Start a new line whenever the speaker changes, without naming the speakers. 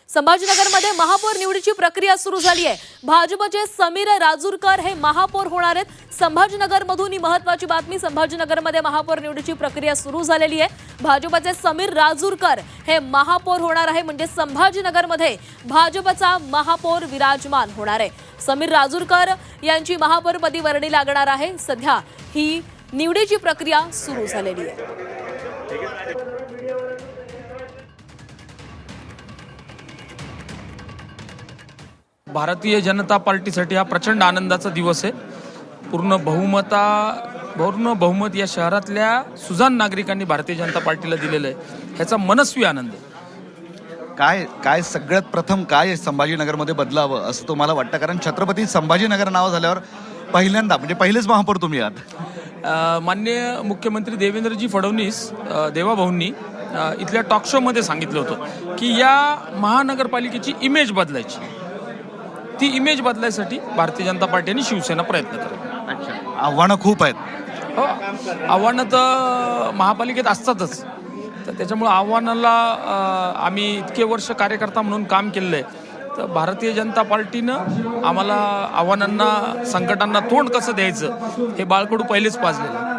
संभाजीनगरमध्ये महापौर निवडीची प्रक्रिया सुरू झाली आहे। भाजपचे समीर राजूरकर हे महापौर होणार आहेत। संभाजीनगरमधून ही महत्त्वाची बातमी, संभाजीनगरमध्ये महापौर निवडीची प्रक्रिया सुरू झालेली आहे। भाजपचे समीर राजूरकर हे महापौर होणार आहे, म्हणजे संभाजीनगरमध्ये भाजपचा महापौर विराजमान होणार आहे। समीर राजूरकर यांची महापौरपदी वर्णी लागणार आहे। सध्या ही निवडीची प्रक्रिया सुरू झालेली आहे।
भारतीय जनता पार्टीसाठी हा प्रचंड आनंदाचा दिवस आहे। पूर्ण बहुमत या शहरातल्या सुजाण नागरिकांनी भारतीय जनता पार्टीला दिलेलं आहे, ह्याचा मनस्वी आनंद आहे।
काय सगळ्यात प्रथम काय संभाजीनगरमध्ये बदलावं असं तुम्हाला वाटतं? कारण छत्रपती संभाजीनगर नाव झाल्यावर पहिल्यांदा म्हणजे पहिलेच महापौर तुम्ही आहात।
माननीय मुख्यमंत्री देवेंद्रजी फडणवीस देवाभाऊंनी इथल्या टॉक शो मध्ये सांगितलं होतं की या महानगरपालिकेची इमेज बदलायची। ती इमेज बदलायसाठी भारतीय जनता पार्टी आणि शिवसेना प्रयत्न करते।
अच्छा, आव्हानं खूप आहेत।
हो, आव्हानं तर महापालिकेत असतातच, तर त्याच्यामुळे आव्हानाला आम्ही इतके वर्ष कार्यकर्ता म्हणून काम केलेलं आहे। तर भारतीय जनता पार्टीनं आम्हाला आव्हानांना, संकटांना तोंड कसं द्यायचं हे बाळकडू पहिलेच पाजलेलं आहे।